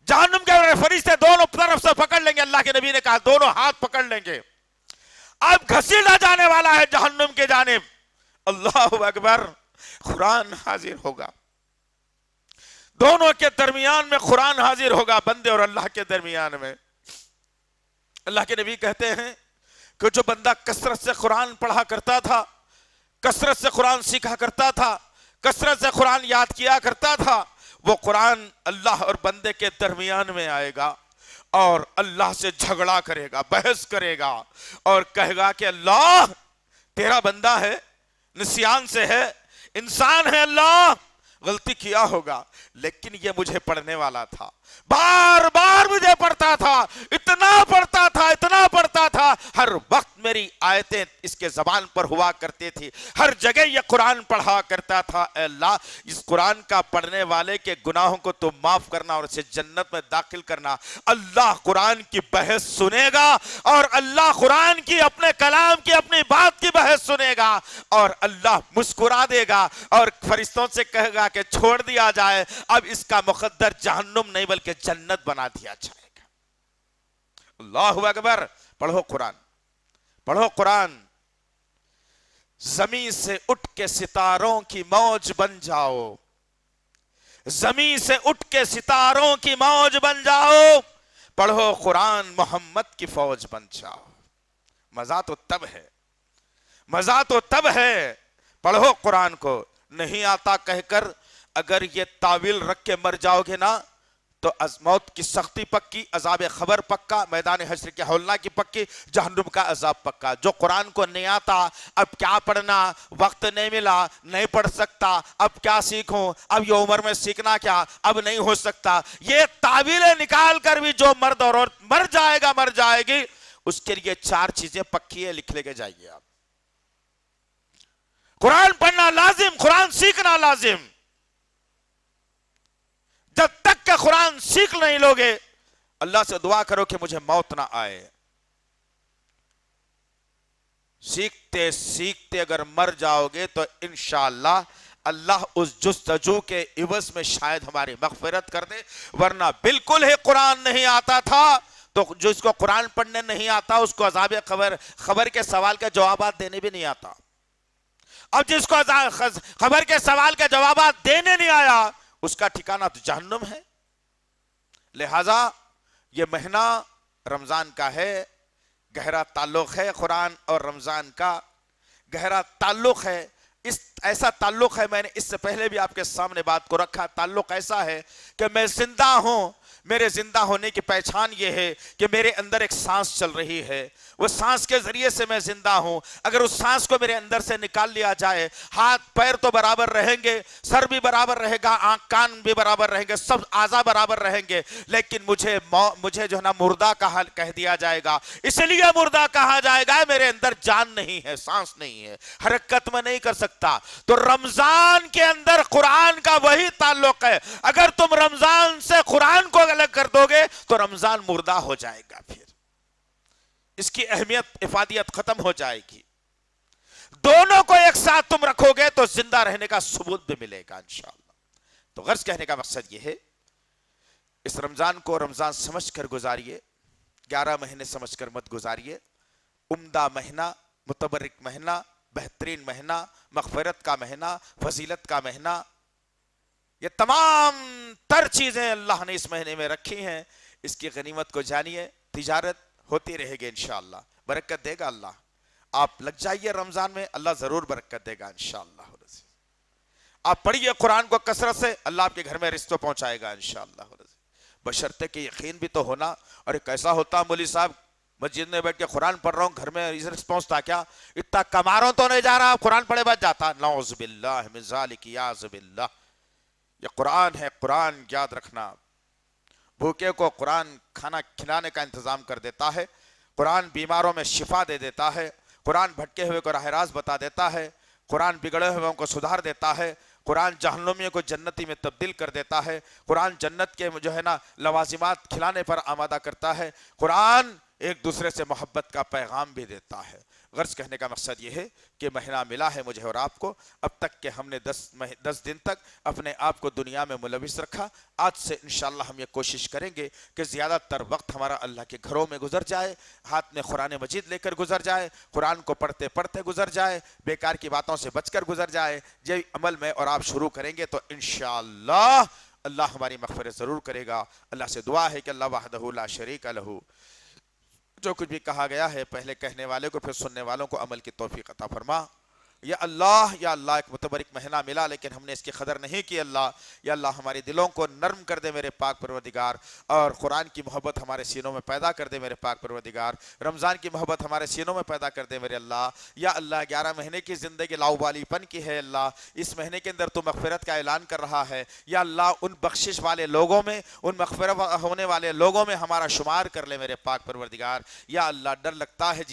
جہنم کے فرشتے دونوں طرف سے پکڑ لیں گے. اللہ کے نبی نے کہا دونوں ہاتھ پکڑ لیں گے. اب گھسیٹا جانے والا ہے جہنم کے جانب. اللہ اکبر، قرآن حاضر ہوگا، دونوں کے درمیان میں قرآن حاضر ہوگا، بندے اور اللہ کے درمیان میں. اللہ کے نبی کہتے ہیں کہ جو بندہ کثرت سے قرآن پڑھا کرتا تھا، کثرت سے قرآن سیکھا کرتا تھا، کثرت سے قرآن یاد کیا کرتا تھا، وہ قرآن اللہ اور بندے کے درمیان میں آئے گا اور اللہ سے جھگڑا کرے گا، بحث کرے گا اور کہے گا کہ اللہ تیرا بندہ ہے، نسیان سے ہے، انسان ہے، اللہ غلطی کیا ہوگا، لیکن یہ مجھے پڑھنے والا تھا، بار بار مجھے پڑھتا تھا، اتنا پڑھتا تھا، اتنا پڑھتا تھا، ہر وقت میری آیتیں اس کے زبان پر ہوا کرتی تھی، ہر جگہ یہ قرآن پڑھا کرتا تھا. اے اللہ اس قرآن کا پڑھنے والے کے گناہوں کو تو معاف کرنا اور اسے جنت میں داخل کرنا. اللہ قرآن کی بحث سنے گا اور اللہ قرآن کی اپنے کلام کی اپنی بات کی بحث سنے گا اور اللہ مسکرا دے گا اور فرشتوں سے کہے گا کہ چھوڑ دیا جائے، اب اس کا مقدر جہنم نہیں بلکہ جنت بنا دیا جائے گا. اللہ اکبر. پڑھو قرآن، پڑھو قرآن. زمین سے اٹھ کے ستاروں کی موج بن جاؤ، زمین سے اٹھ کے ستاروں کی موج بن جاؤ، پڑھو قرآن محمد کی فوج بن جاؤ. مزہ تو تب ہے، مزہ تو تب ہے. پڑھو قرآن کو. نہیں آتا کہہ کر اگر یہ تعویل رکھ کے مر جاؤ گے نا تو موت کی سختی پکی، عذاب خبر پکا، میدان حشر کی ہولنا کی پکی، جہنم کا عذاب پکا. جو قرآن کو نہیں آتا اب کیا پڑھنا، وقت نہیں ملا، نہیں پڑھ سکتا، اب کیا سیکھوں، اب یہ عمر میں سیکھنا کیا، اب نہیں ہو سکتا، یہ تعویلیں نکال کر بھی جو مرد اور عورت مر جائے گا، مر جائے گی، اس کے لیے 4 چیزیں پکی ہے، لکھ لے کے جائیے آپ. قرآن پڑھنا لازم، قرآن سیکھنا لازم. جب تک کہ قرآن سیکھ نہیں لوگے اللہ سے دعا کرو کہ مجھے موت نہ آئے. سیکھتے سیکھتے اگر مر جاؤ گے تو انشاءاللہ اللہ اس جستجو کے عوض میں شاید ہماری مغفرت کر دے. ورنہ بالکل ہی قرآن نہیں آتا تھا تو جو اس کو قرآن پڑھنے نہیں آتا اس کو عذاب خبر کے سوال کے جوابات دینے بھی نہیں آتا. اب جس کو خبر کے سوال کے جوابات دینے نہیں آیا اس کا ٹھکانہ تو جہنم ہے. لہذا یہ مہینہ رمضان کا ہے، گہرا تعلق ہے قرآن اور رمضان کا، گہرا تعلق ہے. اس ایسا تعلق ہے، میں نے اس سے پہلے بھی آپ کے سامنے بات کو رکھا، تعلق ایسا ہے کہ میں زندہ ہوں، میرے زندہ ہونے کی پہچان یہ ہے کہ میرے اندر ایک سانس چل رہی ہے، وہ سانس کے ذریعے سے میں زندہ ہوں۔ اگر اس سانس کو میرے اندر سے نکال لیا جائے، ہاتھ پیر تو برابر رہیں گے، سر بھی برابر رہے گا، آنکھ کان بھی برابر رہیں گے، سب اعضاء برابر رہیں گے، لیکن مجھے جو ہے نا مردہ کہہ دیا جائے گا۔ اس لیے مردہ کہا جائے گا، میرے اندر جان نہیں ہے، سانس نہیں ہے، حرکت میں نہیں کر سکتا۔ تو رمضان کے اندر قرآن کا وہی تعلق ہے، اگر تم رمضان سے قرآن کو الگ کر دو گے تو رمضان مردہ ہو جائے گا، پھر اس کی اہمیت افادیت ختم ہو جائے گی۔ دونوں کو ایک ساتھ تم رکھو گے تو زندہ رہنے کا ثبوت بھی ملے گا انشاءاللہ۔ تو غرض کہنے کا مقصد یہ ہے، اس رمضان کو رمضان سمجھ کر گزاریے، 11 مہینے سمجھ کر مت گزاریے۔ عمدہ مہینہ، متبرک مہینہ، بہترین مہینہ، مغفرت کا مہینہ، فضیلت کا مہینہ، یہ تمام تر چیزیں اللہ نے اس مہینے میں رکھی ہیں۔ اس کی غنیمت کو جانیے، تجارت ہوتی رہے گی انشاءاللہ، برکت دے گا اللہ۔ آپ لگ جائیے رمضان میں، اللہ ضرور برکت دے گا انشاءاللہ۔ آپ پڑھیے قرآن کو کثرت سے، اللہ آپ کے گھر میں رزق پہنچائے گا انشاءاللہ، بشرطے کہ یقین بھی تو ہونا۔ اور کیسا ہوتا مولوی صاحب، مسجد میں بیٹھ کے قرآن پڑھ رہا ہوں، گھر میں رزق پہنچتا کیا؟ اتنا کماروں تو نہیں جا رہا، قرآن پڑھے بعد جاتا۔ نعوذ باللہ من ذالک، یاذ باللہ۔ یہ قرآن ہے، قرآن یاد رکھنا۔ بھوکے کو قرآن کھانا کھلانے کا انتظام کر دیتا ہے، قرآن بیماروں میں شفا دے دیتا ہے، قرآن بھٹکے ہوئے کو راہ راست بتا دیتا ہے، قرآن بگڑے ہوئے کو سدھار دیتا ہے، قرآن جہنمیوں کو جنتی میں تبدیل کر دیتا ہے، قرآن جنت کے جو ہے نا لوازمات کھلانے پر آمادہ کرتا ہے، قرآن ایک دوسرے سے محبت کا پیغام بھی دیتا ہے۔ غرض کہنے کا مقصد یہ ہے کہ مہینہ ملا ہے مجھے اور آپ کو، اب تک کہ ہم نے 10 دن تک اپنے آپ کو دنیا میں ملوث رکھا۔ آج سے انشاءاللہ ہم یہ کوشش کریں گے کہ زیادہ تر وقت ہمارا اللہ کے گھروں میں گزر جائے، ہاتھ میں قرآن مجید لے کر گزر جائے، قرآن کو پڑھتے پڑھتے گزر جائے، بیکار کی باتوں سے بچ کر گزر جائے۔ یہ عمل میں اور آپ شروع کریں گے تو انشاءاللہ اللہ ہماری مغفرت ضرور کرے گا۔ اللہ سے دعا ہے کہ اللہ وحدہ لا شریک لہ، جو کچھ بھی کہا گیا ہے پہلے کہنے والے کو پھر سننے والوں کو عمل کی توفیق عطا فرما۔ یا اللہ ایک متبرک مہینہ ملا لیکن ہم نے اس کی قدر نہیں کی۔ اللہ یا اللہ ہمارے دلوں کو نرم کر دے میرے پاک پروردگار، اور قرآن کی محبت ہمارے سینوں میں پیدا کر دے میرے پاک پروردگار، رمضان کی محبت ہمارے سینوں میں پیدا کر دے میرے اللہ۔ یا اللہ 11 مہینے کی زندگی لاؤبالی پن کی ہے اللہ، اس مہینے کے اندر تو مغفرت کا اعلان کر رہا ہے۔ یا اللہ ان بخشش والے لوگوں میں، ان مغفرت ہونے والے لوگوں میں ہمارا شمار کر لے میرے پاک پروردگار۔ یا اللہ ڈر لگتا ہے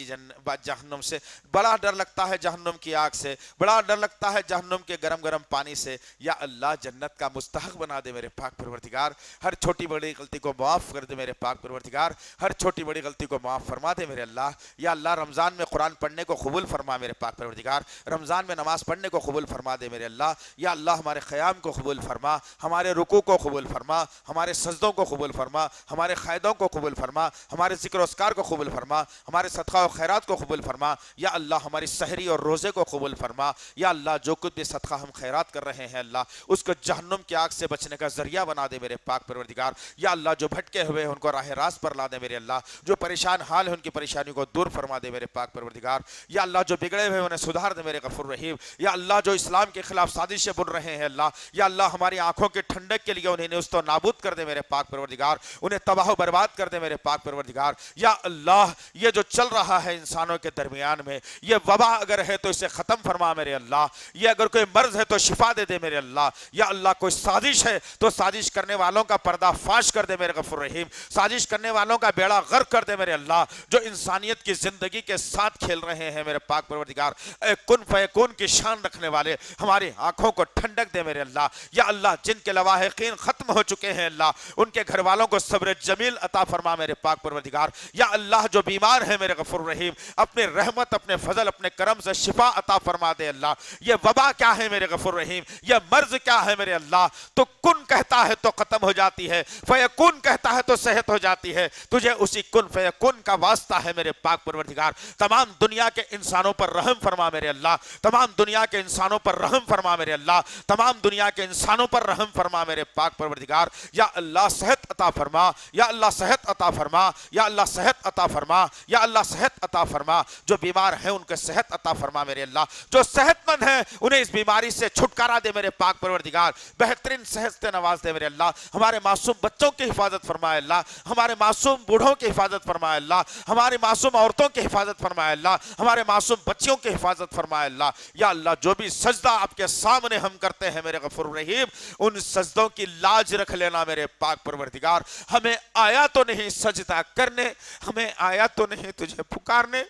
جہنم سے، بڑا ڈر لگتا ہے جہنم کی آگ سے، بڑا ڈر لگتا ہے جہنم کے گرم گرم پانی سے۔ یا اللہ جنت کا مستحق بنا دے میرے پاک پروردگار، ہر چھوٹی بڑی غلطی کو معاف کر دے میرے پاک پروردگار، ہر چھوٹی بڑی غلطی کو معاف فرما دے میرے اللہ۔ یا اللہ رمضان میں قرآن پڑھنے کو قبول فرما میرے پاک پروردگار، رمضان میں نماز پڑھنے کو قبول فرما دے میرے اللہ۔ یا اللہ ہمارے قیام کو قبول فرما، ہمارے رکوع کو قبول فرما، ہمارے سجدوں کو قبول فرما، ہمارے قائدوں کو قبول فرما، ہمارے ذکر و اذکار کو قبول فرما، ہمارے صدقہ و خیرات کو قبول فرما۔ یا اللہ ہماری سحری اور روزے کو قبول فرما۔ یا اللہ جو کچھ بھی صدقہ ہم خیرات کر رہے ہیں اللہ اس کو جہنم کی آگ سے بچنے کا ذریعہ بنا دے میرے پاک پروردگار۔ یا اللہ جو بھٹکے ہوئے ان کو راہ راست پر لا دے میرے اللہ، جو پریشان حال ہے ان کی پریشانیوں کو دور فرما دے میرے پاک پروردگار۔ یا اللہ جو بگڑے ہوئے انہیں سدھار دے میرے غفور رحیم۔ یا اللہ جو اسلام کے خلاف سازشیں بن رہے ہیں اللہ، یا اللہ ہماری آنکھوں کی ٹھنڈک کے لیے انہیں نیست و نابود کر دے میرے پاک پروردگار، انہیں تباہ و برباد کر دے میرے پاک پروردگار۔ یا اللہ یہ جو چل رہا ہے انسانوں کے درمیان میں، یہ وبا اگر ہے تو اسے ختم فرما میرے اللہ، یہ اگر کوئی مرض ہے تو شفا دے دے میرے اللہ۔ یا اللہ کوئی سازش ہے تو سازش کرنے والوں کا پردہ فاش کر دے میرے غفور رحیم، سازش کرنے والوں کا بیڑا غرق کر دے میرے اللہ، جو انسانیت کی زندگی کے ساتھ کھیل رہے ہیں میرے پاک پروردگار۔ اے کن فیکون کی شان رکھنے والے ہماری آنکھوں کو ٹھنڈک دے میرے اللہ۔ یا اللہ جن کے لواحقین ختم ہو چکے ہیں اللہ ان کے گھر والوں کو صبر جمیل عطا فرما میرے پاک پروردگار۔ یا اللہ جو بیمار ہیں میرے غفور رحیم اپنے رحمت، اپنے فضل، اپنے کرم سے شفا عطا فرما دے اللہ۔ یہ وبا کیا ہے میرے غفور رحیم، یہ مرض کیا ہے میرے اللہ، تو کن کہتا ہے تو ختم ہو جاتی ہے، فیکون کہتا ہے تو صحت ہو جاتی ہے، تجھے اسی کن فیکون کا واسطہ ہے میرے پاک پروردگار۔ تمام دنیا کے انسانوں پر رحم فرما میرے اللہ، تمام دنیا کے انسانوں پر رحم فرما میرے اللہ، تمام دنیا کے انسانوں پر رحم فرما میرے پاک پروردگار۔ یا اللہ صحت عطا فرما، یا اللہ صحت عطا فرما، یا اللہ صحت عطا فرما، یا اللہ صحت عطا فرما، جو بیمار ہیں ان کے صحت عطا فرما میرے اللہ، جو صحت مند ہیں انہیں اس بیماری سے چھٹکارا دے میرے پاک پروردگار، بہترین صحت سے نواز دے میرے اللہ، ہمارے معصوم بچوں کی حفاظت فرمائے اللہ، ہمارے معصوم بوڑھوں کی حفاظت فرمائے اللہ، ہماری معصوم عورتوں کی حفاظت فرمائے اللہ، ہمارے معصوم بچیوں کی حفاظت فرمائے اللہ۔ یا اللہ جو بھی سجدہ آپ کے سامنے ہم کرتے ہیں میرے غفور الرحیم، ان سجدوں کی لاج رکھ لینا میرے پاک پروردگار، ہمیں آیا تو نہیں سجدہ کرنے، ہمیں آیا تو نہیں تجھے پکارنے،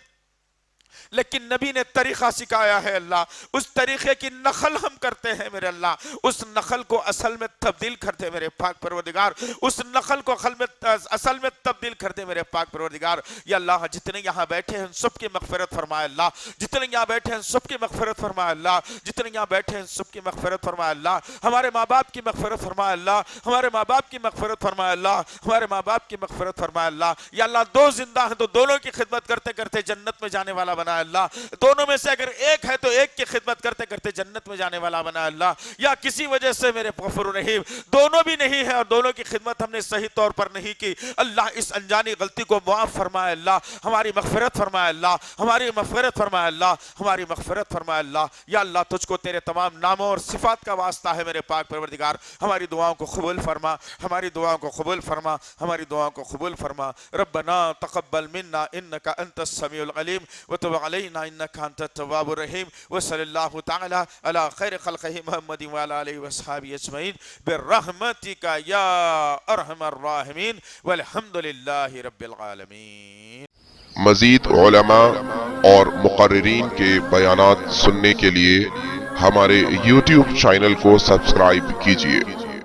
لیکن نبی نے طریقہ سکھایا ہے اللہ، اس طریقے کی نقل ہم کرتے ہیں میرے اللہ، اس نقل کو اصل میں تبدیل کر دے میرے پاک پروردگار، اس نقل کو اصل میں تبدیل کر دے میرے پاک پروردگار۔ یا اللہ جتنے یہاں بیٹھے ہیں سب کی مغفرت فرمائے اللہ، جتنے یہاں بیٹھے ہیں سب کی مغفرت فرمائے اللہ، جتنے یہاں بیٹھے ہیں سب کی مغفرت فرمائے اللہ، ہمارے ماں باپ کی مغفرت فرمائے اللہ، ہمارے ماں باپ کی مغفرت فرمائے اللہ، ہمارے ماں باپ کی مغفرت فرمائے اللہ۔ یا اللہ دو زندہ ہیں تو دونوں کی خدمت کرتے کرتے جنت میں جانے والا بنا اللہ، دونوں میں سے اگر ایک ہے تو ایک کی خدمت کرتے کرتے جنت میں جانے والا بنا اللہ۔ یا کسی وجہ سے میرے غفور الرحیم دونوں بھی نہیں ہے اور دونوں کی خدمت ہم نے صحیح طور پر نہیں کی، اللہ اس انجانی غلطی کو معاف فرمائے اللہ، ہماری مغفرت فرمائے اللہ، ہماری مغفرت فرمائے اللہ، ہماری مغفرت فرمائے اللہ۔ یا اللہ تجھ کو تیرے تمام ناموں اور صفات کا واسطہ ہے میرے پاک پروردگار، ہماری دعاؤں کو قبول فرما، ہماری دعاؤں کو قبول فرما، ہماری دعاؤں کو قبول فرما۔ ربنا تقبل منا انک انت السمیع العلیم وتب علینا انک انت التواب الرحیم، وصلی اللہ تعالی علی خیر خلقہ محمد وعلی آلہ وصحبہ اجمعین برحمتک یا ارحم الراحمین والحمد للہ رب العالمین۔ مزید علماء اور مقررین کے بیانات سننے کے لیے ہمارے YouTube چینل کو سبسکرائب کیجیے۔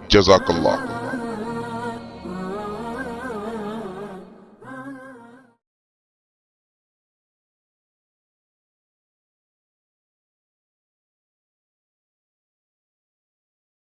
جزاک اللہ۔